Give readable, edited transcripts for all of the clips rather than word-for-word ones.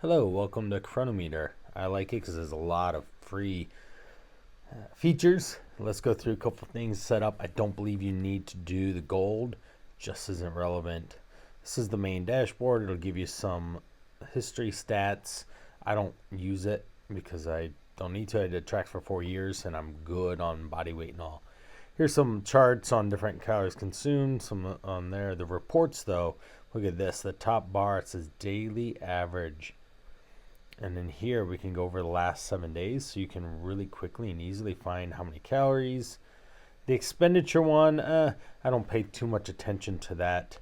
Hello, welcome to Chronometer. I like it because there's a lot of free features. Let's go through a couple things set up. I don't believe you need to do the gold, just isn't relevant. This is the main dashboard. It'll give you some history stats. I don't use it because I don't need to. I did tracks for 4 years and I'm good on body weight and all. Here's some charts on different calories consumed, some on there. The reports though, look at this. The top bar, it says daily average. And then here we can go over the last 7 days so you can really quickly and easily find how many calories. The expenditure one, I don't pay too much attention to that.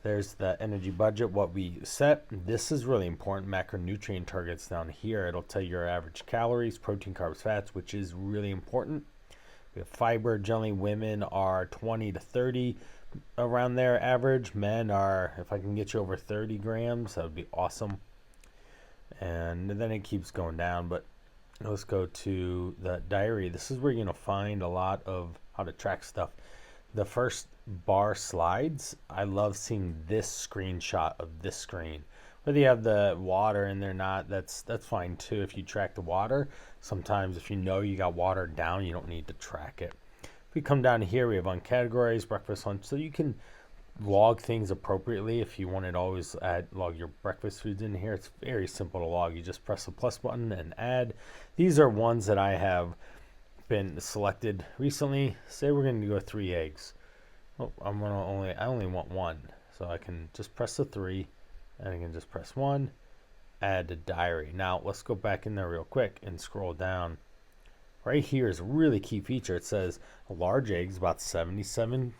There's the energy budget, what we set. This is really important. Macronutrient targets down here. It'll tell you your average calories, protein, carbs, fats, which is really important. We have fiber. Generally, women are 20 to 30 around their average. Men are, if I can get you over 30 grams, that would be awesome. And then it keeps going down, but let's go to the diary. This is where you're going to find a lot of how to track stuff. The first bar slides, I love seeing this screenshot of this screen. Whether you have the water in there or not, that's fine too. If you track the water, sometimes if you know you got water down, you don't need to track it. If we come down here, we have on categories, breakfast, lunch, so you can log things appropriately. If you wanted to always log your breakfast foods in here, it's very simple to log. You just press the plus button and add. These are ones that I have been selected recently. Say we're going to go 3 eggs. Oh, I only want 1, so I can just press the 3 and I can just press 1, add to diary. Now let's go back in there real quick and scroll down. Right here is a really key feature. It says a large egg is about 77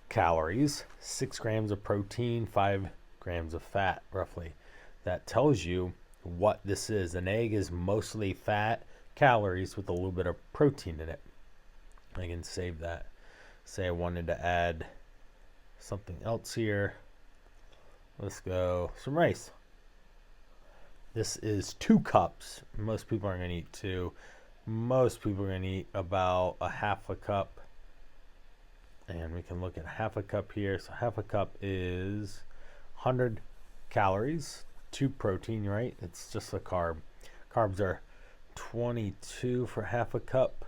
calories, 6 grams of protein, 5 grams of fat, roughly. That tells you what this is. An egg is mostly fat, calories with a little bit of protein in it. I can save that. Say I wanted to add something else here. Let's go some rice. This is 2 cups. Most people aren't going to eat 2. Most people are going to eat about a half a cup. And we can look at half a cup here. So half a cup is 100 calories, 2 protein, right? It's just a carb. Carbs are 22 for half a cup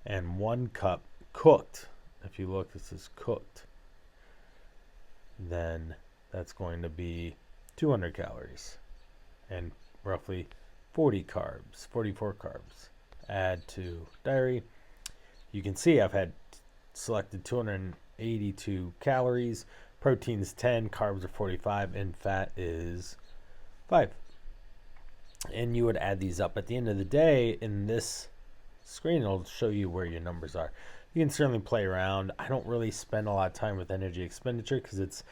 and 1 cup cooked. If you look, this is cooked. Then that's going to be 200 calories and roughly 40 carbs, 44 carbs. Add to diary. You can see I've had selected 282 calories, protein is 10, carbs are 45, and fat is 5. And you would add these up. At the end of the day, in this screen, it'll show you where your numbers are. You can certainly play around. I don't really spend a lot of time with energy expenditure because it's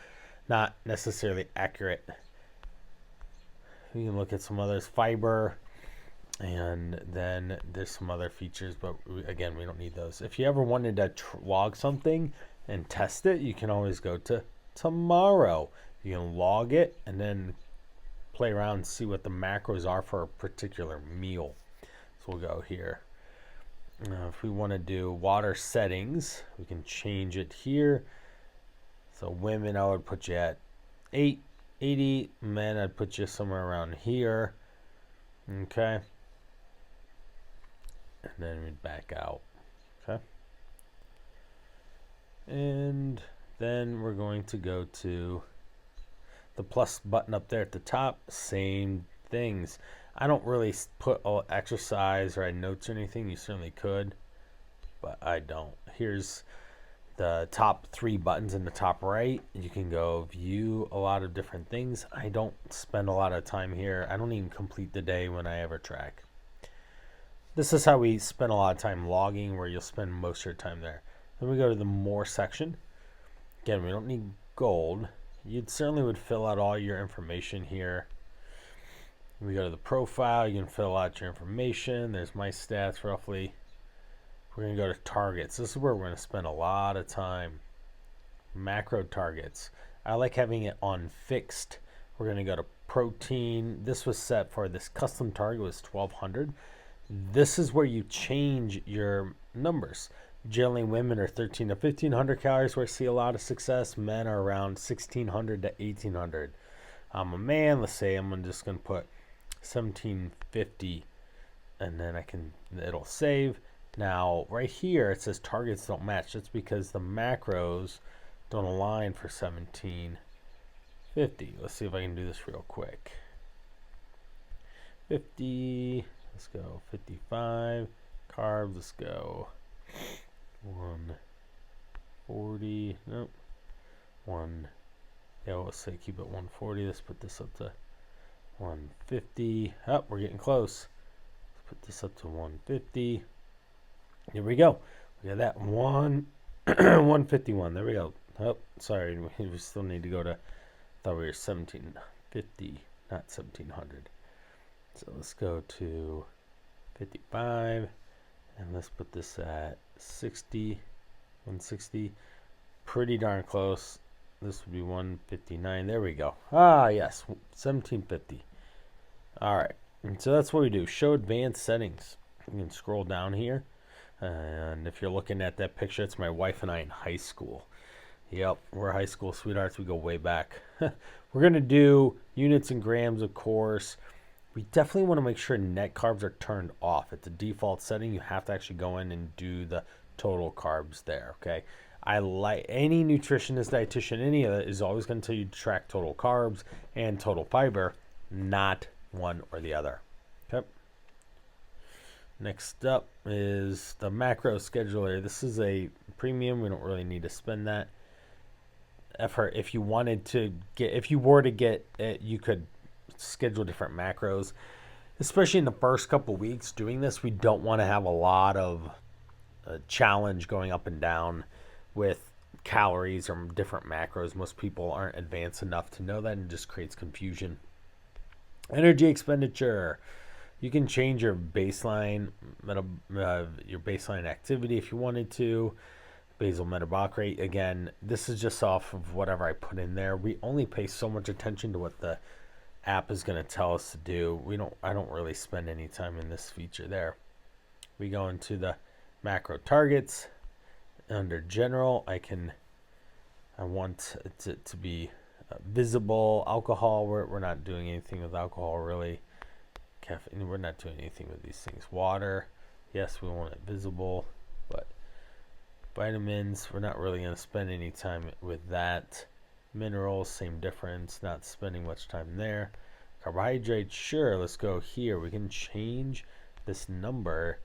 not necessarily accurate. You can look at some others, fiber, and then there's some other features, but again, we don't need those. If you ever wanted to log something and test it, you can always go to tomorrow. You can log it and then play around and see what the macros are for a particular meal. So we'll go here. If we want to do water settings, we can change it here. So women, I would put you at 80. Men, I'd put you somewhere around here. Okay. And then we'd back out. Okay. And then we're going to go to the plus button up there at the top. Same things. I don't really put exercise or notes or anything. You certainly could, but I don't. Here's the top 3 buttons in the top right. You can go view a lot of different things. I don't spend a lot of time here. I don't even complete the day when I ever track. This is how we spend a lot of time logging, where you'll spend most of your time there. Then we go to the more section. Again, we don't need gold. You certainly would fill out all your information here. We go to the profile. You can fill out your information. There's my stats roughly. We're going to go to targets. This is where we're going to spend a lot of time. Macro targets. I like having it on fixed. We're going to go to protein. This was set for this custom target was 1200. This is where you change your numbers. Generally, women are 13 to 1500 calories where I see a lot of success. Men are around 1600 to 1800. I'm a man. Let's say I'm just going to put 1750, and then it'll save. Now, right here, it says targets don't match. That's because the macros don't align for 1750. Let's see if I can do this real quick. 50, let's go 55. Carbs, let's go 140. Nope. Yeah, let's say keep it 140. Let's put this up to 150. Oh, we're getting close. Let's put this up to 150. Here we go. We got that 151. There we go. Oh, sorry. We still need to go to, I thought we were 1750, not 1700. So let's go to 55. And let's put this at 160. Pretty darn close. This would be 159. There we go. Ah, yes. 1750. All right. And so that's what we do. Show advanced settings. You can scroll down here. And if you're looking at that picture, it's my wife and I in high school. Yep, we're high school sweethearts. We go way back. We're going to do units and grams, of course. We definitely want to make sure net carbs are turned off. It's a default setting. You have to actually go in and do the total carbs there, okay? I like any nutritionist, dietitian, any of that is always going to tell you to track total carbs and total fiber, not one or the other. Okay. Next up is the macro scheduler. This is a premium. We don't really need to spend that effort. If you were to get it, you could schedule different macros, especially in the first couple weeks doing this. We don't want to have a lot of challenge going up and down with calories or different macros. Most people aren't advanced enough to know that, and just creates confusion. Energy expenditure. You can change your baseline activity if you wanted to. Basal metabolic rate. Again, this is just off of whatever I put in there. We only pay so much attention to what the app is going to tell us to do. I don't really spend any time in this feature there. We go into the macro targets. Under general, I want it to be visible. Alcohol, we're not doing anything with alcohol really. Caffeine, we're not doing anything with these things. Water, yes, we want it visible, but vitamins, we're not really going to spend any time with that. Minerals, same difference, not spending much time there. Carbohydrates, sure, let's go here. We can change this number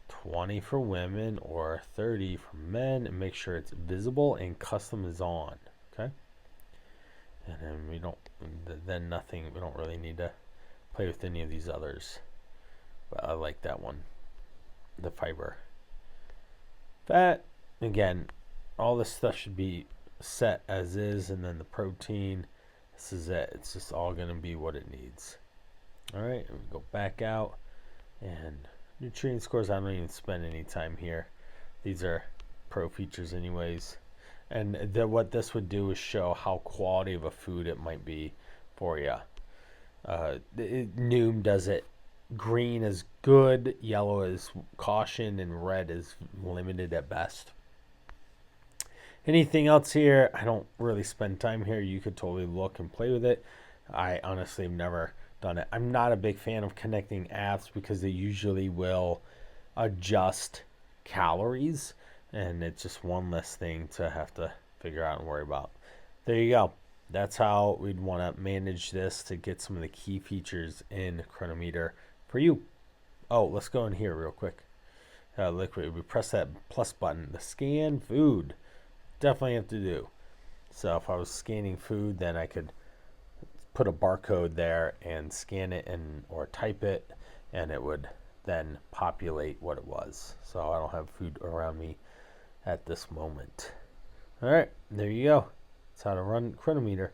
20 for women or 30 for men and make sure it's visible and custom is on. Okay. And then we don't really need to play with any of these others. But I like that one. The fiber. Fat, again, all this stuff should be set as is, and then the protein, this is it. It's just all going to be what it needs. All right, we go back out, and nutrient scores, I don't even spend any time here. These are pro features anyways. And what this would do is show how quality of a food it might be for you. Noom does it. Green is good, yellow is caution, and red is limited at best. Anything else here? I don't really spend time here. You could totally look and play with it. I honestly have never done it. I'm not a big fan of connecting apps because they usually will adjust calories, and it's just one less thing to have to figure out and worry about. There you go. That's how we'd want to manage this to get some of the key features in Chronometer for you. Oh, let's go in here real quick. Liquid. We press that plus button. The scan food. Definitely have to do. So if I was scanning food, then I could put a barcode there and scan it or type it, and it would then populate what it was. So I don't have food around me at this moment. All right, there you go. That's how to run Chronometer.